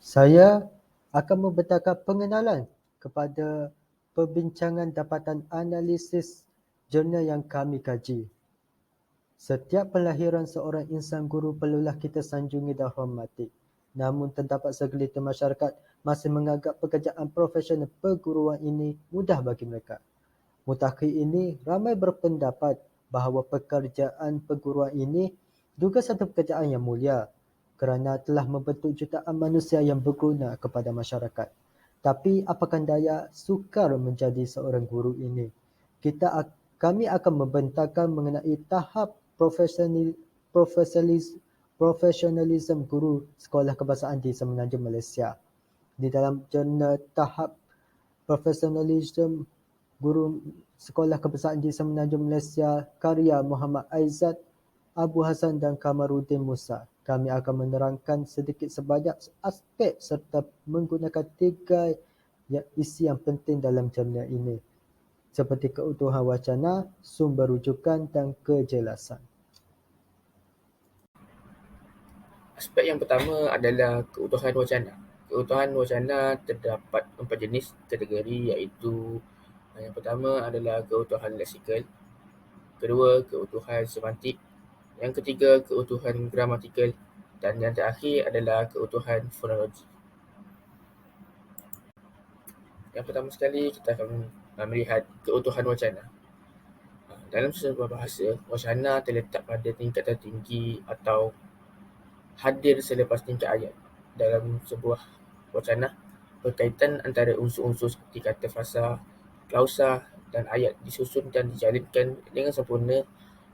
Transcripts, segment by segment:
Saya akan membentangkan pengenalan kepada perbincangan dapatan analisis jurnal yang kami kaji. Setiap penlahiran seorang insan guru perlulah kita sanjungi dan hormati. Namun terdapat segelintir masyarakat masih menganggap pekerjaan profesional perguruan ini mudah bagi mereka. Mutakhir ini ramai berpendapat bahawa pekerjaan perguruan ini juga satu pekerjaan yang mulia kerana telah membentuk jutaan manusia yang berguna kepada masyarakat. Tapi apakah daya sukar menjadi seorang guru ini? Kami akan membentangkan mengenai tahap profesionalisme guru sekolah kebahasaan di Semenanjung Malaysia. Di dalam jurnal tahap profesionalisme guru sekolah kebahasaan di Semenanjung Malaysia karya Muhammad Aizat, Abu Hassan dan Kamaruddin Musa, kami akan menerangkan sedikit sebanyak aspek serta menggunakan 3 isi yang penting dalam jurnal ini, seperti keutuhan wacana, sumber rujukan dan kejelasan. Aspek yang pertama adalah keutuhan wacana. Keutuhan wacana terdapat 4 jenis kategori, iaitu yang pertama adalah keutuhan leksikal, kedua keutuhan semantik, yang ketiga keutuhan gramatikal, dan yang terakhir adalah keutuhan fonologi. Yang pertama sekali kita akan melihat keutuhan wacana. Dalam sebuah bahasa, wacana terletak pada tingkatan tinggi atau hadir selepas tingkat ayat. Dalam sebuah wacana, berkaitan antara unsur-unsur seperti kata frasa, klausa dan ayat disusun dan dijalinkan dengan sempurna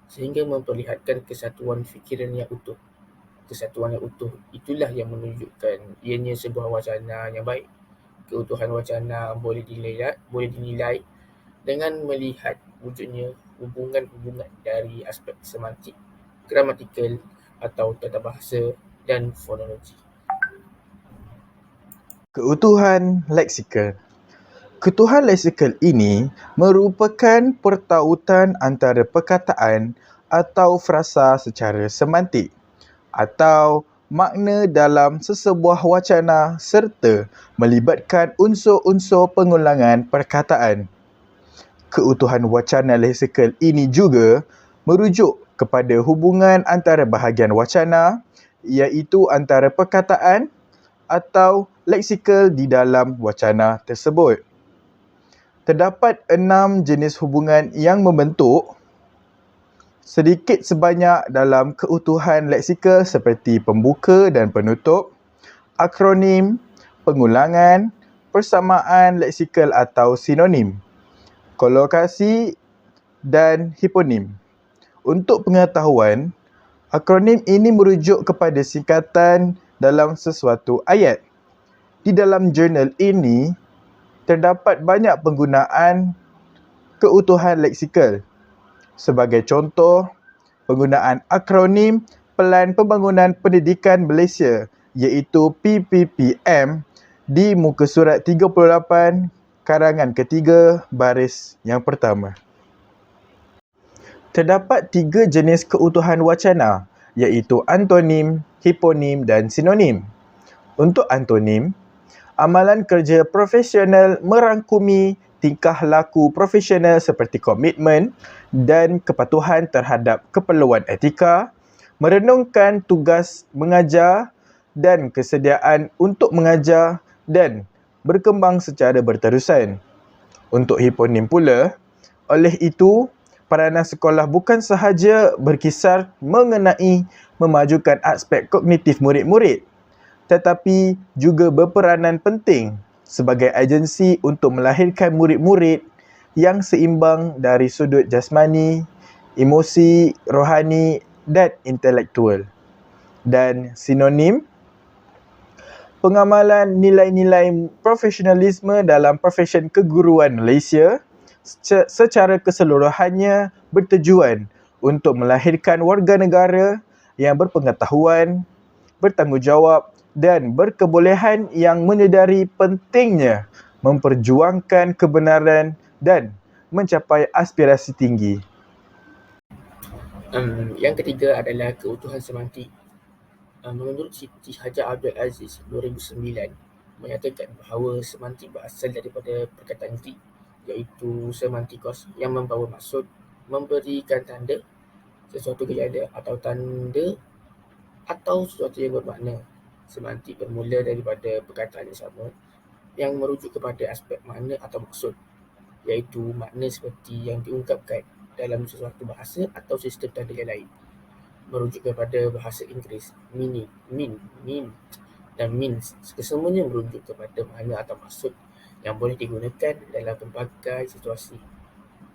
sehingga memperlihatkan kesatuan fikiran yang utuh. Kesatuan yang utuh itulah yang menunjukkan ianya sebuah wacana yang baik. Keutuhan wacana boleh dinilai dengan melihat wujudnya hubungan-hubungan dari aspek semantik, gramatikal atau tata bahasa dan fonologi. Keutuhan leksikal. Keutuhan leksikal ini merupakan pertautan antara perkataan atau frasa secara semantik atau makna dalam sesebuah wacana serta melibatkan unsur-unsur pengulangan perkataan. Keutuhan wacana leksikal ini juga merujuk kepada hubungan antara bahagian wacana, iaitu antara perkataan atau leksikal di dalam wacana tersebut. Terdapat 6 jenis hubungan yang membentuk sedikit sebanyak dalam keutuhan leksikal seperti pembuka dan penutup, akronim, pengulangan, persamaan leksikal atau sinonim, kolokasi dan hiponim. Untuk pengetahuan, akronim ini merujuk kepada singkatan dalam sesuatu ayat. Di dalam jurnal ini, terdapat banyak penggunaan keutuhan leksikal. Sebagai contoh, penggunaan akronim Pelan Pembangunan Pendidikan Malaysia iaitu PPPM di muka surat 38 karangan ketiga baris yang pertama. Terdapat 3 jenis keutuhan wacana iaitu antonim, hiponim dan sinonim. Untuk antonim, amalan kerja profesional merangkumi tingkah laku profesional seperti komitmen dan kepatuhan terhadap keperluan etika, merenungkan tugas mengajar dan kesediaan untuk mengajar dan berkembang secara berterusan. Untuk hiponim pula, oleh itu, peranan sekolah bukan sahaja berkisar mengenai memajukan aspek kognitif murid-murid, tetapi juga berperanan penting sebagai agensi untuk melahirkan murid-murid yang seimbang dari sudut jasmani, emosi, rohani dan intelektual. Dan sinonim, pengamalan nilai-nilai profesionalisme dalam profesyen keguruan Malaysia secara keseluruhannya bertujuan untuk melahirkan warga negara yang berpengetahuan, bertanggungjawab dan berkebolehan yang menyedari pentingnya memperjuangkan kebenaran dan mencapai aspirasi tinggi. Yang ketiga adalah keutuhan semantik. Menurut Siti Hajar Abdul Aziz 2009 menyatakan bahawa semantik berasal daripada perkataan Greek iaitu semantikos yang membawa maksud memberikan tanda sesuatu gejala atau tanda atau sesuatu yang bermakna. Semantik bermula daripada perkataan yang sama yang merujuk kepada aspek makna atau maksud, iaitu makna seperti yang diungkapkan dalam sesuatu bahasa atau sistem tanda yang lain. Merujuk kepada bahasa Inggeris, mean, dan means. Kesemuanya merujuk kepada makna atau maksud yang boleh digunakan dalam pelbagai situasi.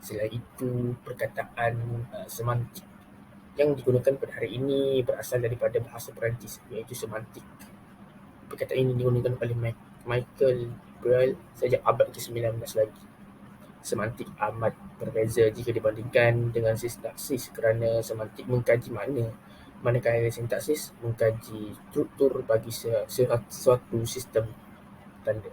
Selain itu, perkataan semantik yang digunakan pada hari ini berasal daripada bahasa Perancis, iaitu semantik. Perkataan ini digunakan oleh Michael Brill sejak abad ke-19 lagi. Semantik amat berbeza jika dibandingkan dengan sintaksis kerana semantik mengkaji makna, manakala sintaksis mengkaji struktur bagi suatu sistem tanda.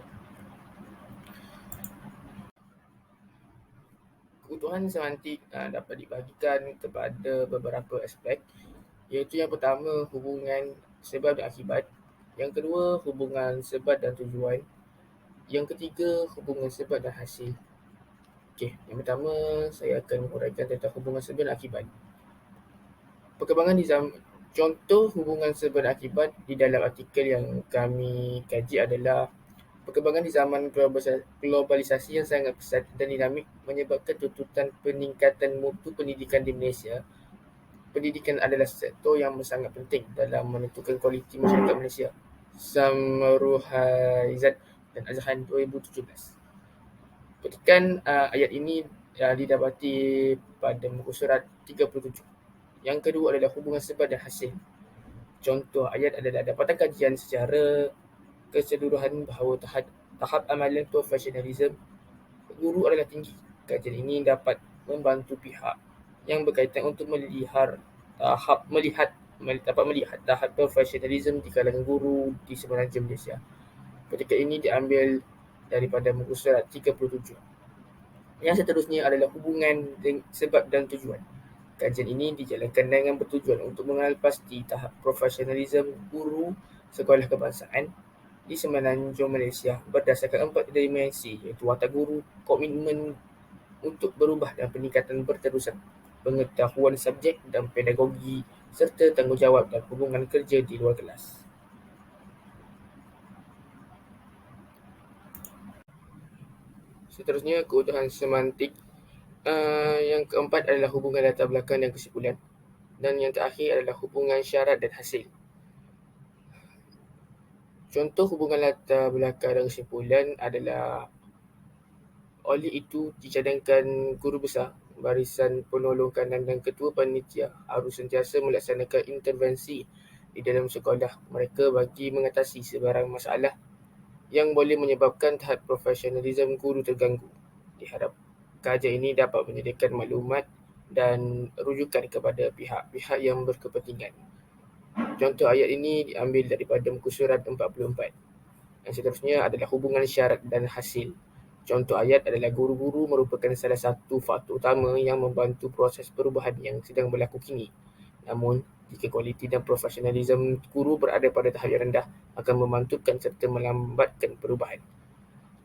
Keutuhan semantik dapat dibahagikan kepada beberapa aspek, iaitu yang pertama hubungan sebab dan akibat, yang kedua hubungan sebab dan tujuan, yang ketiga hubungan sebab dan hasil. Okey, yang pertama saya akan menguraikan tentang hubungan sebab dan akibat. Perkembangan di contoh hubungan sebab dan akibat di dalam artikel yang kami kaji adalah perkembangan di zaman globalisasi yang sangat pesat dan dinamik menyebabkan tuntutan peningkatan mutu pendidikan di Malaysia. Pendidikan adalah sektor yang sangat penting dalam menentukan kualiti masyarakat Malaysia. Samruhaizat dan Azhan 2017. Petikan ayat ini didapati pada muka surat 37. Yang kedua adalah hubungan sebab dan hasil. Contoh ayat adalah dapatan kajian secara keseluruhan bahawa tahap amalan profesionalism guru adalah tinggi. Kajian ini dapat membantu pihak yang berkaitan untuk melihat tahap profesionalism di kalangan guru di semenanjung Malaysia. Petikan ini diambil daripada muka surat 37. Yang seterusnya adalah hubungan sebab dan tujuan. Kajian ini dijalankan dengan bertujuan untuk mengenal pasti tahap profesionalism guru sekolah kebangsaan di semenanjung Malaysia berdasarkan 4 dimensi, iaitu watak guru, komitmen untuk berubah dan peningkatan berterusan, pengetahuan subjek dan pedagogi, serta tanggungjawab dan hubungan kerja di luar kelas. Seterusnya, keutuhan semantik. Yang keempat adalah hubungan latar belakang dan kesimpulan. Dan yang terakhir adalah hubungan syarat dan hasil. Contoh hubungan latar belakang dan kesimpulan adalah oleh itu dicadangkan guru besar, barisan penolong kanan dan ketua panitia harus sentiasa melaksanakan intervensi di dalam sekolah mereka bagi mengatasi sebarang masalah yang boleh menyebabkan tahap profesionalism guru terganggu. Diharap kajian ini dapat menyediakan maklumat dan rujukan kepada pihak-pihak yang berkepentingan. Contoh ayat ini diambil daripada muka surat 44. Yang seterusnya adalah hubungan syarat dan hasil. Contoh ayat adalah guru-guru merupakan salah satu faktor utama yang membantu proses perubahan yang sedang berlaku kini. Namun, jika kualiti dan profesionalism guru berada pada tahap yang rendah, akan memantulkan serta melambatkan perubahan.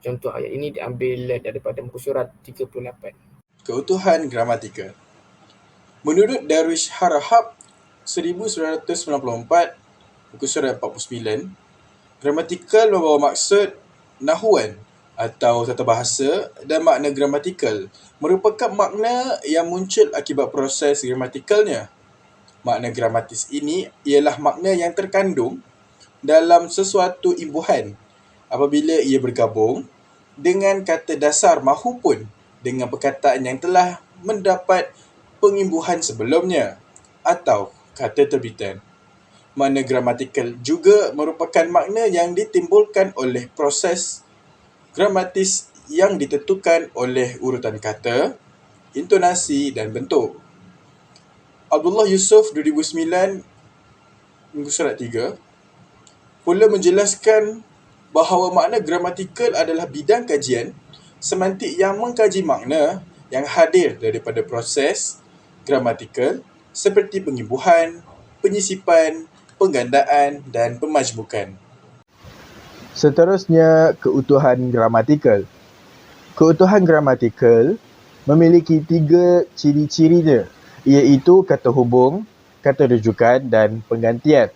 Contoh ayat ini diambil daripada muka surat 38. Keutuhan gramatikal. Menurut Darwish Harahap 1994, muka surat 49, gramatikal membawa maksud nahuan atau tata bahasa dan makna gramatikal merupakan makna yang muncul akibat proses gramatikalnya. Makna gramatis ini ialah makna yang terkandung dalam sesuatu imbuhan apabila ia bergabung dengan kata dasar mahupun dengan perkataan yang telah mendapat pengimbuhan sebelumnya atau kata terbitan. Makna gramatikal juga merupakan makna yang ditimbulkan oleh proses gramatis yang ditentukan oleh urutan kata, intonasi dan bentuk. Abdullah Yusuf 2009 muka surat 3 pula menjelaskan bahawa makna gramatikal adalah bidang kajian semantik yang mengkaji makna yang hadir daripada proses gramatikal seperti pengimbuhan, penyisipan penggandaan dan pemajmukan. Seterusnya, keutuhan gramatikal. Keutuhan gramatikal memiliki 3 ciri-cirinya, iaitu kata hubung, kata rujukan dan penggantian.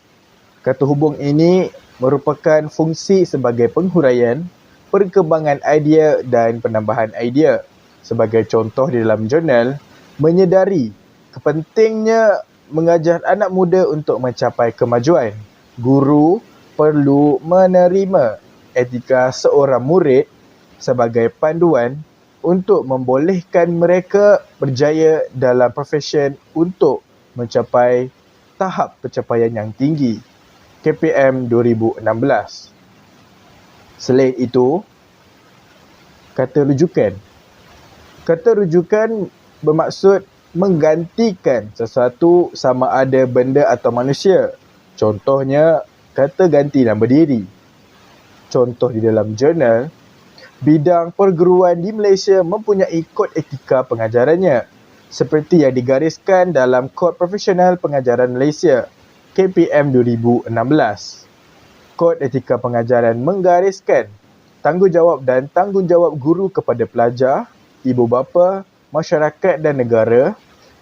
Kata hubung ini merupakan fungsi sebagai penghuraian, perkembangan idea dan penambahan idea. Sebagai contoh di dalam jurnal, menyedari kepentingnya mengajar anak muda untuk mencapai kemajuan. Guru perlu menerima etika seorang murid sebagai panduan untuk membolehkan mereka berjaya dalam profesyen untuk mencapai tahap pencapaian yang tinggi. KPM 2016. Selain itu, kata rujukan. Kata rujukan bermaksud menggantikan sesuatu sama ada benda atau manusia. Contohnya, kata ganti nama diri. Contoh di dalam jurnal, bidang perguruan di Malaysia mempunyai kod etika pengajarannya, seperti yang digariskan dalam Kod Profesional Pengajaran Malaysia, KPM 2016. Kod etika pengajaran menggariskan tanggungjawab dan tanggungjawab guru kepada pelajar, ibu bapa, masyarakat dan negara,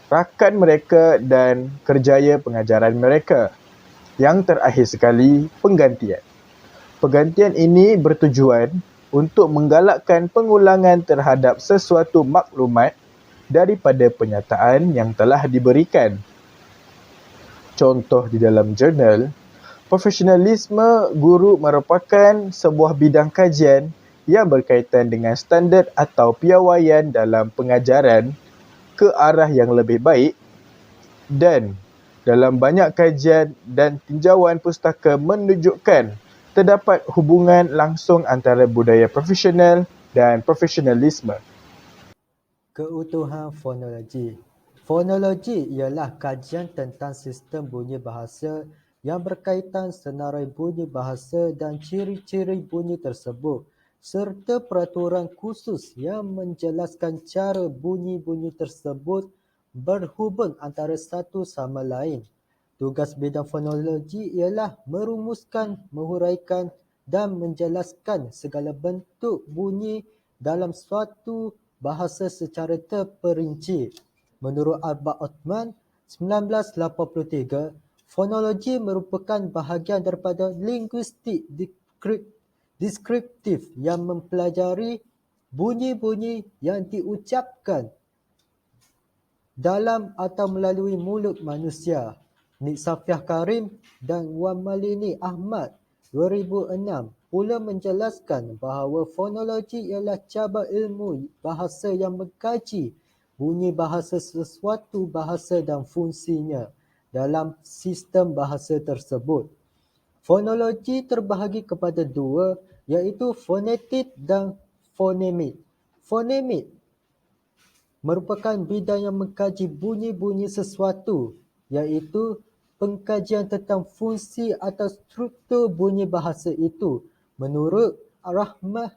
rakan mereka dan kerjaya pengajaran mereka. Yang terakhir sekali, penggantian. Penggantian ini bertujuan untuk menggalakkan pengulangan terhadap sesuatu maklumat daripada penyataan yang telah diberikan. Contoh di dalam jurnal, profesionalisme guru merupakan sebuah bidang kajian yang berkaitan dengan standard atau piawaian dalam pengajaran ke arah yang lebih baik, dan dalam banyak kajian dan tinjauan pustaka menunjukkan terdapat hubungan langsung antara budaya profesional dan profesionalisme. Keutuhan fonologi. Fonologi ialah kajian tentang sistem bunyi bahasa yang berkaitan senarai bunyi bahasa dan ciri-ciri bunyi tersebut, serta peraturan khusus yang menjelaskan cara bunyi-bunyi tersebut berhubung antara satu sama lain. Tugas bidang fonologi ialah merumuskan, menghuraikan dan menjelaskan segala bentuk bunyi dalam suatu bahasa secara terperinci. Menurut Arba Othman 1983, fonologi merupakan bahagian daripada linguistik deskriptif yang mempelajari bunyi-bunyi yang diucapkan dalam atau melalui mulut manusia. Nik Safiah Karim dan Wan Malini Ahmad 2006 pula menjelaskan bahawa fonologi ialah cabar ilmu bahasa yang mengkaji bunyi bahasa sesuatu bahasa dan fungsinya dalam sistem bahasa tersebut. Fonologi terbahagi kepada dua, iaitu fonetik dan fonemik. Fonemik merupakan bidang yang mengkaji bunyi-bunyi sesuatu, iaitu pengkajian tentang fungsi atau struktur bunyi bahasa itu. Menurut Rahmah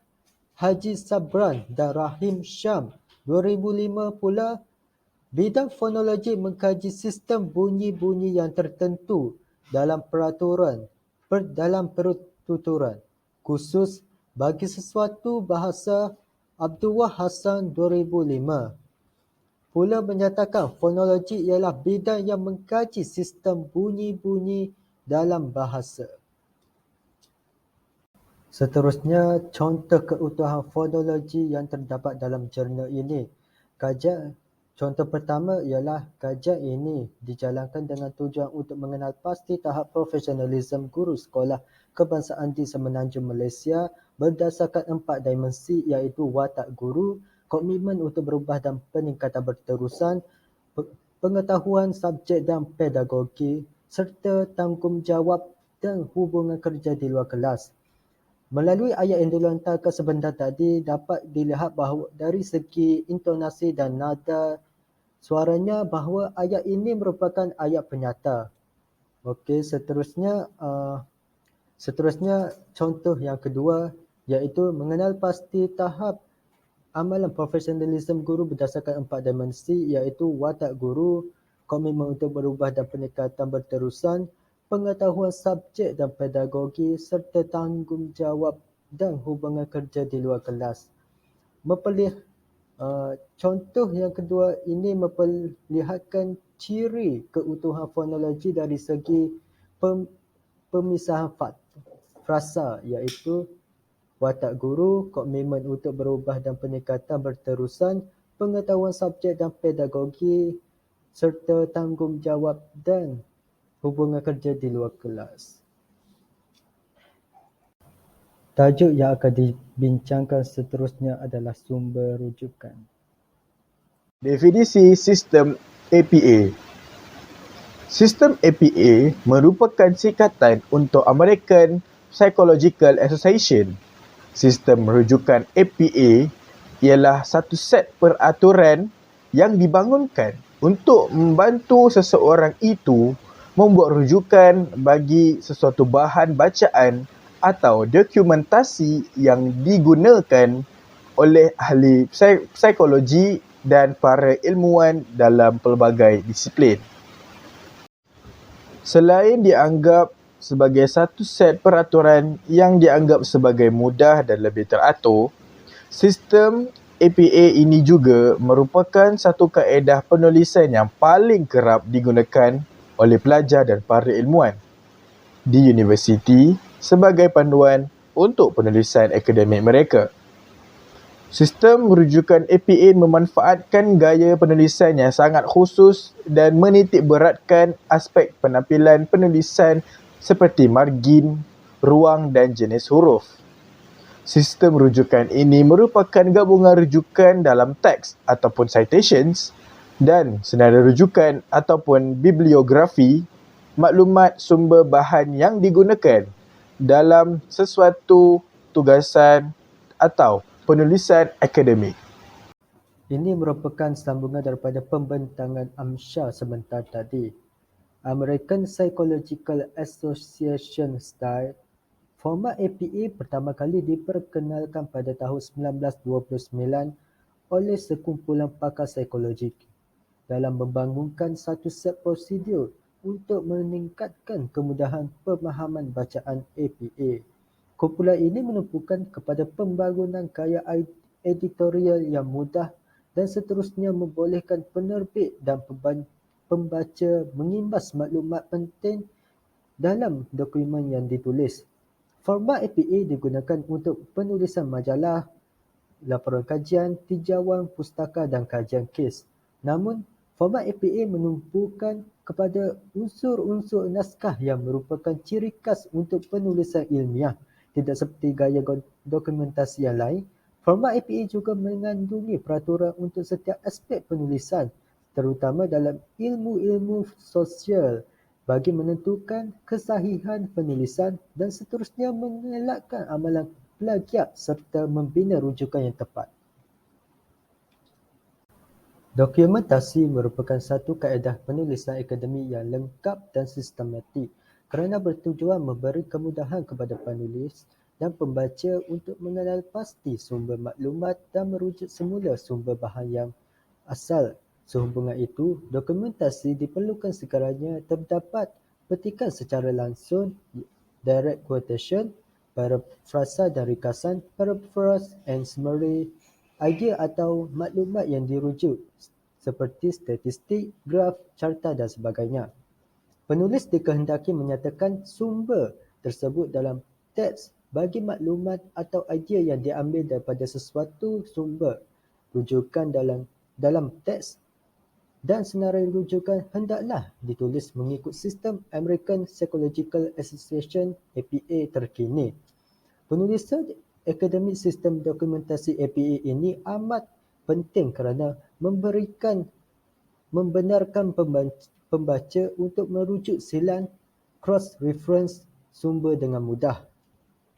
Haji Sabran dan Rahim Syam 2005 pula, bidang fonologi mengkaji sistem bunyi-bunyi yang tertentu dalam dalam pertuturan khusus bagi sesuatu bahasa. Abdullah Hassan 2005 pula menyatakan fonologi ialah bidang yang mengkaji sistem bunyi-bunyi dalam bahasa. Seterusnya, contoh keutuhan fonologi yang terdapat dalam jurnal ini. Contoh pertama ialah kajian ini dijalankan dengan tujuan untuk mengenal pasti tahap profesionalisme guru sekolah kebangsaan di Semenanjung Malaysia berdasarkan 4 dimensi, iaitu watak guru, komitmen untuk berubah dan peningkatan berterusan, pengetahuan subjek dan pedagogi, serta tanggungjawab dan hubungan kerja di luar kelas. Melalui ayat yang dilontarkan sebentar tadi, dapat dilihat bahawa dari segi intonasi dan nada suaranya bahawa ayat ini merupakan ayat penyata. Okey, seterusnya contoh yang kedua, iaitu mengenal pasti tahap amalan profesionalisme guru berdasarkan 4 dimensi, iaitu watak guru, komitmen untuk berubah dan peningkatan berterusan, pengetahuan subjek dan pedagogi serta tanggungjawab dan hubungan kerja di luar kelas. Contoh yang kedua ini memperlihatkan ciri keutuhan fonologi dari segi pemisahan frasa, iaitu watak guru, komitmen untuk berubah dan peningkatan berterusan, pengetahuan subjek dan pedagogi serta tanggungjawab dan hubungan kerja di luar kelas. Tajuk yang akan dibincangkan seterusnya adalah sumber rujukan. Definisi sistem APA. Sistem APA merupakan singkatan untuk American Psychological Association. Sistem rujukan APA ialah satu set peraturan yang dibangunkan untuk membantu seseorang itu membuat rujukan bagi sesuatu bahan bacaan atau dokumentasi yang digunakan oleh ahli psikologi dan para ilmuwan dalam pelbagai disiplin. Selain dianggap sebagai satu set peraturan yang dianggap sebagai mudah dan lebih teratur, sistem APA ini juga merupakan satu kaedah penulisan yang paling kerap digunakan oleh pelajar dan para ilmuwan di universiti sebagai panduan untuk penulisan akademik mereka. Sistem rujukan APA memanfaatkan gaya penulisan yang sangat khusus dan menitik beratkan aspek penampilan penulisan seperti margin, ruang dan jenis huruf. Sistem rujukan ini merupakan gabungan rujukan dalam teks ataupun citations dan senarai rujukan ataupun bibliografi, maklumat sumber bahan yang digunakan dalam sesuatu tugasan atau penulisan akademik. Ini merupakan sambungan daripada pembentangan AMSHA sebentar tadi. American Psychological Association Style. Format APA pertama kali diperkenalkan pada tahun 1929 oleh sekumpulan pakar psikologi dalam membangunkan satu set prosedur untuk meningkatkan kemudahan pemahaman bacaan APA. Kumpulan ini menumpukan kepada pembangunan gaya editorial yang mudah dan seterusnya membolehkan penerbit dan pembaca mengimbas maklumat penting dalam dokumen yang ditulis. Format APA digunakan untuk penulisan majalah, laporan kajian, tinjauan pustaka dan kajian kes. Namun, format APA menumpukan kepada unsur-unsur naskah yang merupakan ciri khas untuk penulisan ilmiah. Tidak seperti gaya dokumentasi yang lain, format APA juga mengandungi peraturan untuk setiap aspek penulisan, terutama dalam ilmu-ilmu sosial, bagi menentukan kesahihan penulisan dan seterusnya mengelakkan amalan plagiat serta membina rujukan yang tepat. Dokumentasi merupakan satu kaedah penulisan akademik yang lengkap dan sistematik kerana bertujuan memberi kemudahan kepada penulis dan pembaca untuk mengenal pasti sumber maklumat dan merujuk semula sumber bahan yang asal. Sehubungan itu, dokumentasi diperlukan sekiranya terdapat petikan secara langsung, direct quotation, parafrasa dan ringkasan, paraphrase and summary, idea atau maklumat yang dirujuk seperti statistik, graf, carta dan sebagainya. Penulis dikehendaki menyatakan sumber tersebut dalam teks bagi maklumat atau idea yang diambil daripada sesuatu sumber rujukan dalam teks, dan senarai rujukan hendaklah ditulis mengikut sistem American Psychological Association APA terkini. Penulisan akademik sistem dokumentasi APA ini amat penting kerana membenarkan pembaca untuk merujuk silang, cross-reference sumber dengan mudah,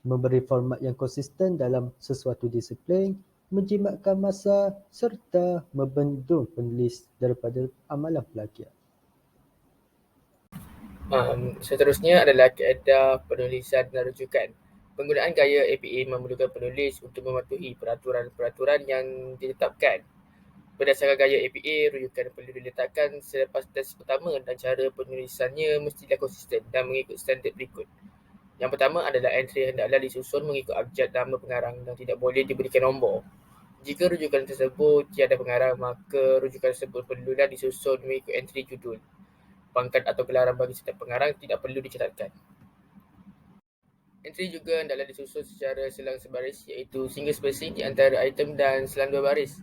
memberi format yang konsisten dalam sesuatu disiplin, menjimatkan masa serta membendung penulis daripada amalan plagiat. Seterusnya adalah kaedah penulisan dan rujukan. Penggunaan gaya APA memerlukan penulis untuk mematuhi peraturan-peraturan yang ditetapkan. Berdasarkan gaya APA, rujukan perlu diletakkan selepas teks pertama dan cara penulisannya mestilah konsisten dan mengikut standard berikut. Yang pertama adalah entry hendaklah disusun mengikut abjad nama pengarang dan tidak boleh diberikan nombor. Jika rujukan tersebut tiada pengarang, maka rujukan tersebut perlulah disusun mengikut entry judul. Pangkat atau gelaran bagi setiap pengarang tidak perlu dicatatkan. Entry juga hendaklah disusun secara selang sebaris, iaitu single spacing di antara item dan selang dua baris,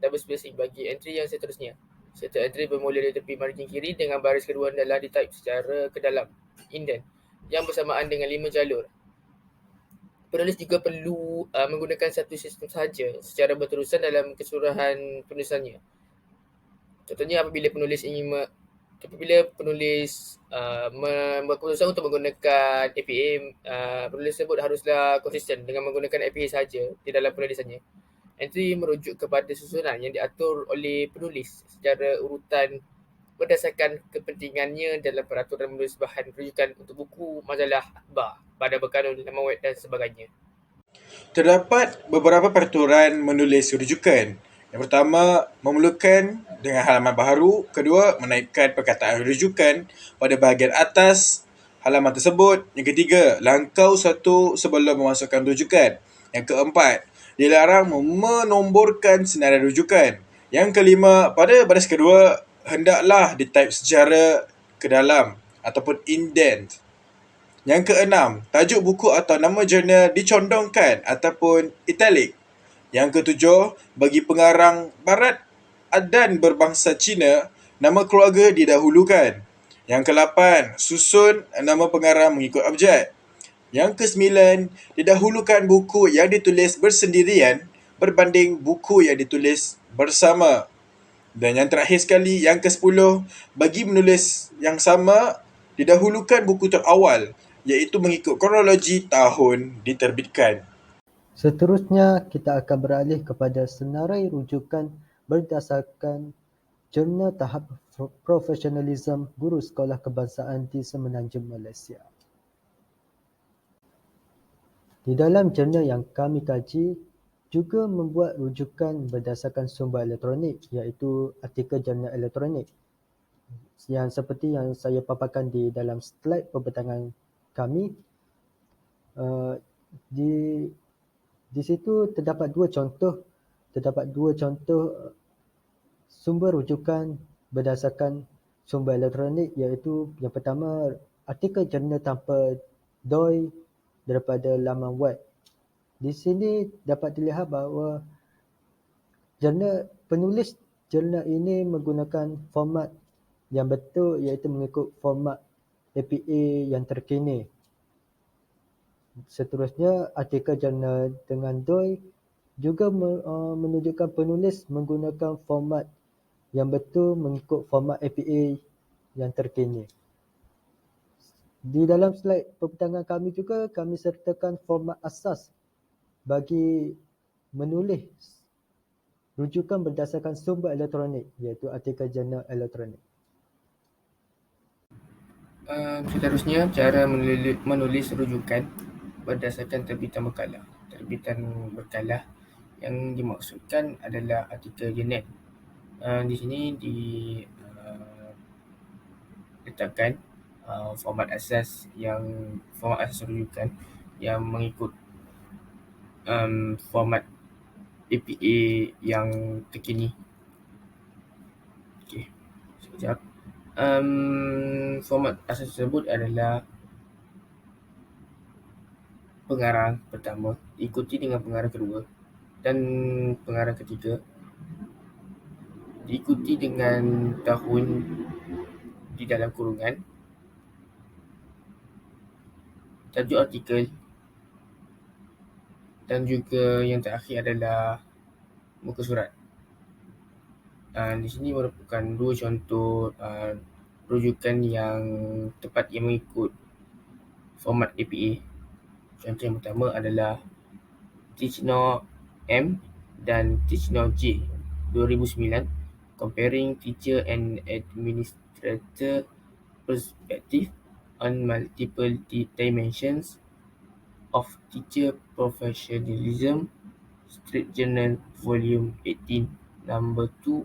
double spacing bagi entry yang seterusnya. Serta entry bermula di tepi margin kiri dengan baris kedua hendaklah ditype secara ke dalam, indent, yang bersamaan dengan 5 jalur. Penulis juga perlu menggunakan satu sistem sahaja secara berterusan dalam keseluruhan penulisannya. Contohnya apabila penulis membuat keputusan untuk menggunakan APA, penulis tersebut haruslah konsisten dengan menggunakan APA sahaja di dalam penulisannya. Entry merujuk kepada susunan yang diatur oleh penulis secara urutan berdasarkan kepentingannya dalam peraturan menulis bahan rujukan untuk buku, majalah, akhbar, badan berkanun, laman web dan sebagainya. Terdapat beberapa peraturan menulis rujukan. Yang pertama, memulakan dengan halaman baharu. Kedua, menaipkan perkataan rujukan pada bahagian atas halaman tersebut. Yang ketiga, langkau satu sebelum memasukkan rujukan. Yang keempat, dilarang menomborkan senarai rujukan. Yang kelima, pada baris kedua, hendaklah ditype secara ke dalam ataupun indent. Yang keenam, tajuk buku atau nama jurnal dicondongkan ataupun italic. Yang ketujuh, bagi pengarang barat dan berbangsa Cina, nama keluarga didahulukan. Yang kelapan, susun nama pengarang mengikut abjad. Yang kesembilan, didahulukan buku yang ditulis bersendirian berbanding buku yang ditulis bersama. Dan yang terakhir sekali, yang ke-10, bagi menulis yang sama, didahulukan buku terawal, iaitu mengikut kronologi tahun diterbitkan. Seterusnya, kita akan beralih kepada senarai rujukan berdasarkan Jurnal Tahap Profesionalisme Guru Sekolah Kebangsaan di Semenanjung Malaysia. Di dalam jurnal yang kami kaji, juga membuat rujukan berdasarkan sumber elektronik, iaitu artikel jurnal elektronik. Yang seperti yang saya paparkan di dalam slide pembentangan kami, di situ terdapat dua contoh sumber rujukan berdasarkan sumber elektronik, iaitu yang pertama artikel jurnal tanpa DOI daripada laman web. Di sini dapat dilihat bahawa penulis jurnal ini menggunakan format yang betul, iaitu mengikut format APA yang terkini. Seterusnya, artikel jurnal dengan DOI juga menunjukkan penulis menggunakan format yang betul mengikut format APA yang terkini. Di dalam slide pembentangan kami juga, kami sertakan format asas bagi menulis rujukan berdasarkan sumber elektronik, iaitu artikel jurnal elektronik. Seterusnya, cara menulis rujukan berdasarkan terbitan berkala. Terbitan berkala yang dimaksudkan adalah artikel jurnal. Di sini diletakkan format asas rujukan yang mengikut format APA yang terkini. Okey, sekejap. Format asas tersebut adalah pengarang pertama diikuti dengan pengarang kedua dan pengarang ketiga, diikuti dengan tahun di dalam kurungan, tajuk artikel, dan juga yang terakhir adalah muka surat. Di sini merupakan dua contoh rujukan yang tepat yang mengikut format APA. Contoh yang pertama adalah Tichenor M dan Tichenor J 2009, Comparing Teacher and Administrator Perspective on Multiple Dimensions of Teacher Professionalism, Street Journal, Volume 18, number 2,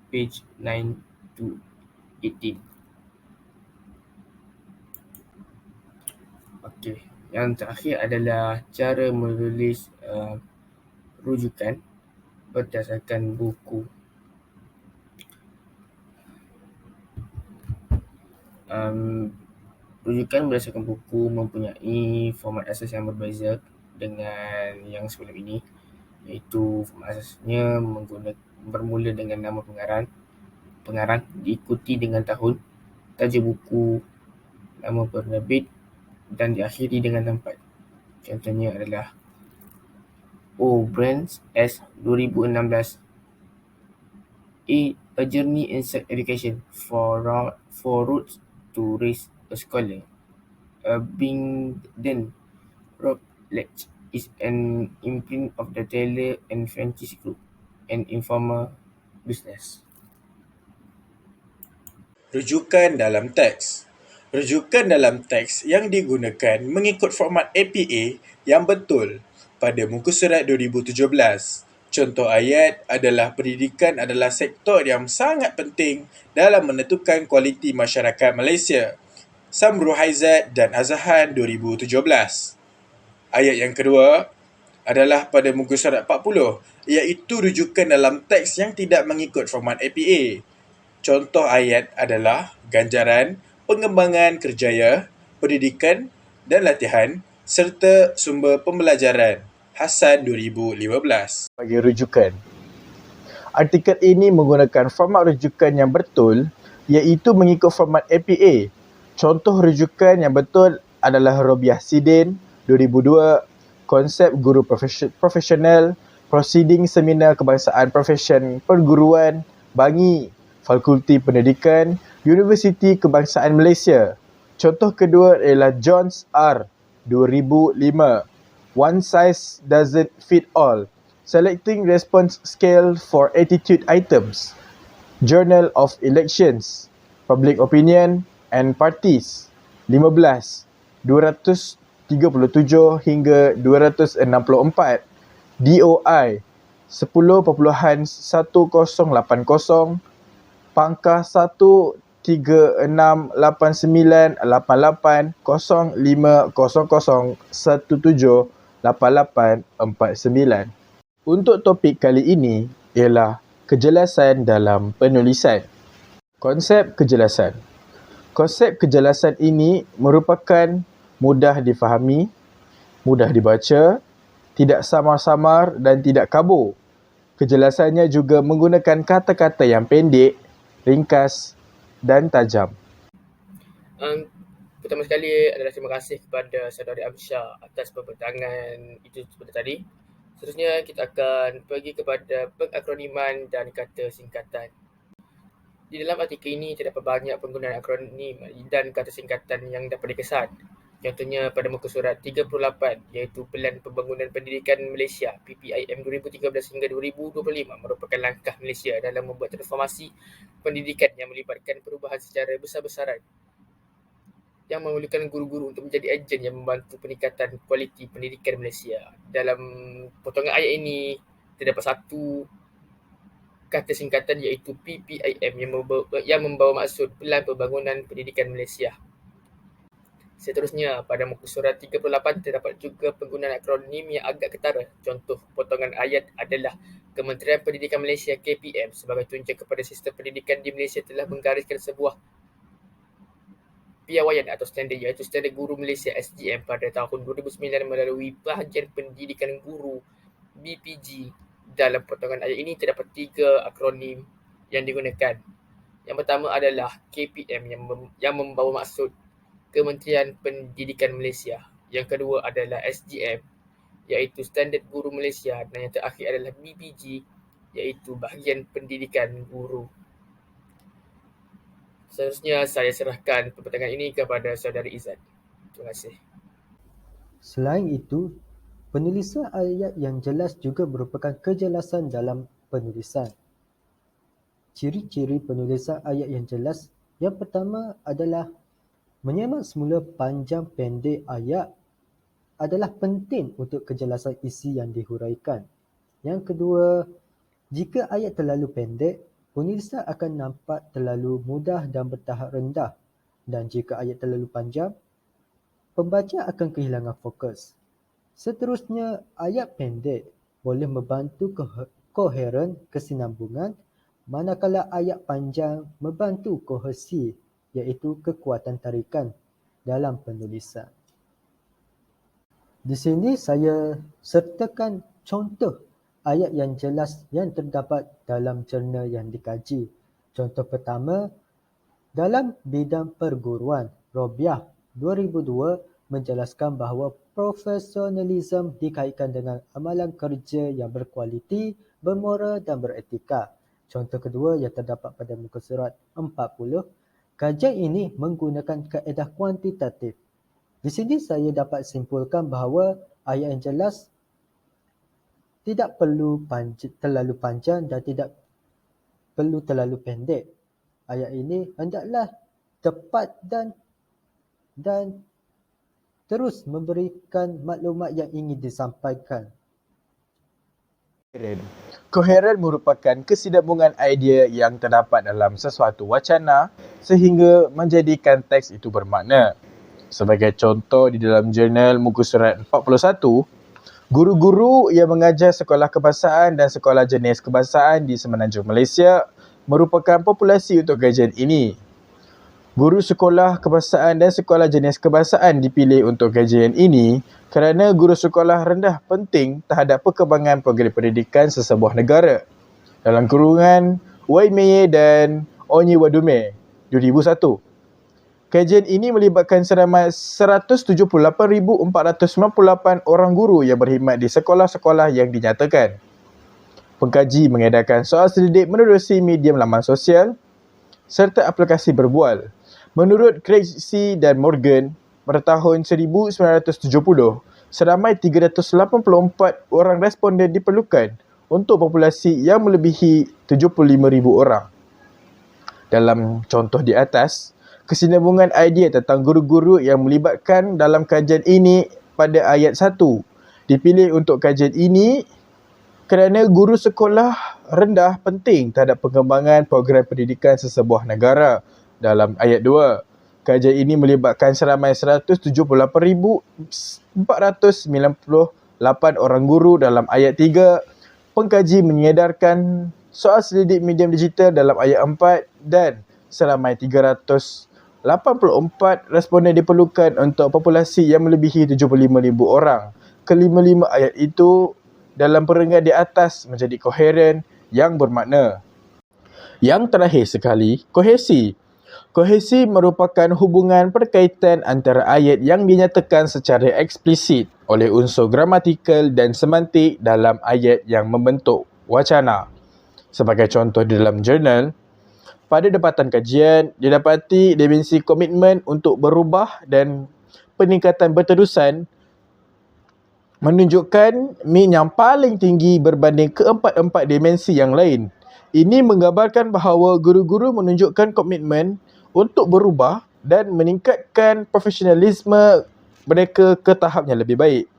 page 9 to 18. Okey, yang terakhir adalah cara menulis rujukan berdasarkan buku. Rujukan berdasarkan buku mempunyai format asas yang berbeza dengan yang sebelum ini, iaitu format asasnya bermula dengan nama pengarang diikuti dengan tahun, tajuk buku, nama penerbit dan diakhiri dengan tempat. Contohnya adalah Brands S 2016, A Journey in Sex Education for Roots to Raise a Scholar. Abingdon Routledge is an imprint of the Taylor and Francis Group, an informal business. Rujukan dalam teks. Rujukan dalam teks yang digunakan mengikut format APA yang betul pada muka surat 2017. Contoh ayat adalah pendidikan adalah sektor yang sangat penting dalam menentukan kualiti masyarakat Malaysia. Samru Haizat dan Azahan 2017. Ayat yang kedua adalah pada muka surat 40, iaitu rujukan dalam teks yang tidak mengikut format APA. Contoh ayat adalah ganjaran, pengembangan kerjaya, pendidikan dan latihan serta sumber pembelajaran. Hasan 2015. Bagi rujukan. Artikel ini menggunakan format rujukan yang betul, iaitu mengikut format APA. Contoh rujukan yang betul adalah Robiah Sidin 2002, Konsep Guru Profesional, Proceeding Seminar Kebangsaan Profession Perguruan, Bangi, Fakulti Pendidikan, Universiti Kebangsaan Malaysia. Contoh kedua ialah Jones R 2005, One Size Doesn't Fit All, Selecting Response Scale for Attitude Items, Journal of Elections, Public Opinion and Parties, 15, 237 hingga 264, DOI 10.1080, Pangkah 1-369890500178849. Untuk topik kali ini ialah kejelasan dalam penulisan. Konsep kejelasan. Konsep kejelasan ini merupakan mudah difahami, mudah dibaca, tidak samar-samar dan tidak kabur. Kejelasannya juga menggunakan kata-kata yang pendek, ringkas dan tajam. Pertama sekali adalah terima kasih kepada saudari Amsyah atas pembentangan itu seperti tadi. Seterusnya kita akan pergi kepada pengakroniman dan kata singkatan. Di dalam artikel ini terdapat banyak penggunaan akronim dan kata singkatan yang dapat dikesan. Contohnya pada muka surat 38, iaitu Pelan Pembangunan Pendidikan Malaysia PPIM 2013 hingga 2025 merupakan langkah Malaysia dalam membuat transformasi pendidikan yang melibatkan perubahan secara besar-besaran yang memerlukan guru-guru untuk menjadi ejen yang membantu peningkatan kualiti pendidikan Malaysia. Dalam potongan ayat ini terdapat satu kata singkatan iaitu PPIM yang membawa maksud Pelan Pembangunan Pendidikan Malaysia. Seterusnya, pada muka surat 38 terdapat juga penggunaan akronim yang agak ketara. Contoh potongan ayat adalah Kementerian Pendidikan Malaysia KPM sebagai tunjang kepada sistem pendidikan di Malaysia telah menggariskan sebuah piawaian atau standard iaitu Standard Guru Malaysia SGM pada tahun 2009 melalui Bahagian Pendidikan Guru BPG. Dalam potongan ayat ini terdapat 3 akronim yang digunakan. Yang pertama adalah KPM yang membawa maksud Kementerian Pendidikan Malaysia. Yang kedua adalah SGM iaitu Standard Guru Malaysia dan yang terakhir adalah BPG iaitu Bahagian Pendidikan Guru. Seterusnya saya serahkan pembentangan ini kepada saudari Izzat. Terima kasih. Selain itu, penulisan ayat yang jelas juga merupakan kejelasan dalam penulisan. Ciri-ciri penulisan ayat yang jelas yang pertama adalah menyemak semula panjang pendek ayat adalah penting untuk kejelasan isi yang dihuraikan. Yang kedua, Jika ayat terlalu pendek, penulisan akan nampak terlalu mudah dan bertahap rendah, dan jika ayat terlalu panjang, pembaca akan kehilangan fokus. Seterusnya, ayat pendek boleh membantu koheren kesinambungan, manakala ayat panjang membantu kohesi, iaitu kekuatan tarikan dalam penulisan. Di sini saya sertakan contoh ayat yang jelas yang terdapat dalam jurnal yang dikaji. Contoh pertama, dalam bidang perguruan, Robiah 2002 menjelaskan bahawa profesionalisme dikaitkan dengan amalan kerja yang berkualiti, bermoral dan beretika. Contoh kedua yang terdapat pada muka surat 40, kajian ini menggunakan kaedah kuantitatif. Di sini saya dapat simpulkan bahawa ayat yang jelas tidak perlu terlalu panjang dan tidak perlu terlalu pendek. Ayat ini hendaklah tepat dan terus memberikan maklumat yang ingin disampaikan. Koheren merupakan kesinambungan idea yang terdapat dalam sesuatu wacana sehingga menjadikan teks itu bermakna. Sebagai contoh, di dalam jurnal muka surat 41, guru-guru yang mengajar sekolah kebahasaan dan sekolah jenis kebahasaan di Semenanjung Malaysia merupakan populasi untuk kajian ini. Guru sekolah kebahasaan dan sekolah jenis kebahasaan dipilih untuk kajian ini kerana guru sekolah rendah penting terhadap perkembangan program pendidikan sesebuah negara. Dalam kurungan Waimeye dan Onyewadume 2001. Kajian ini melibatkan seramai 178,498 orang guru yang berkhidmat di sekolah-sekolah yang dinyatakan. Pengkaji mengedarkan soal selidik menerusi medium laman sosial serta aplikasi berbual. Menurut Craig C. dan Morgan, pada tahun 1970, seramai 384 orang responden diperlukan untuk populasi yang melebihi 75,000 orang. Dalam contoh di atas, kesinambungan idea tentang guru-guru yang melibatkan dalam kajian ini pada ayat 1 dipilih untuk kajian ini kerana guru sekolah rendah penting terhadap perkembangan program pendidikan sesebuah negara. Dalam ayat 2, kajian ini melibatkan seramai 178,498 orang guru. Dalam ayat 3, pengkaji menyedarkan soal selidik medium digital dalam ayat 4 dan seramai 384 responden diperlukan untuk populasi yang melebihi 75,000 orang. Kelima-lima ayat itu dalam perenggan di atas menjadi koheren yang bermakna. Yang terakhir sekali, kohesi. Kohesi merupakan hubungan perkaitan antara ayat yang dinyatakan secara eksplisit oleh unsur gramatikal dan semantik dalam ayat yang membentuk wacana. Sebagai contoh di dalam jurnal, pada dapatan kajian, didapati dimensi komitmen untuk berubah dan peningkatan berterusan menunjukkan min yang paling tinggi berbanding keempat-empat dimensi yang lain. Ini menggambarkan bahawa guru-guru menunjukkan komitmen untuk berubah dan meningkatkan profesionalisme mereka ke tahap yang lebih baik.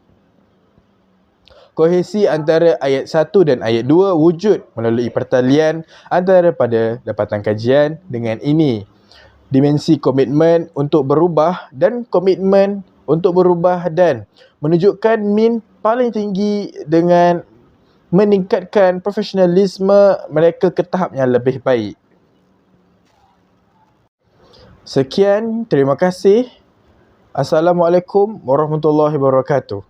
Kohesi antara ayat 1 dan ayat 2 wujud melalui pertalian antara pada dapatan kajian dengan ini. Dimensi komitmen untuk berubah dan komitmen untuk berubah dan menunjukkan min paling tinggi dengan meningkatkan profesionalisme mereka ke tahap yang lebih baik. Sekian, terima kasih. Assalamualaikum warahmatullahi wabarakatuh.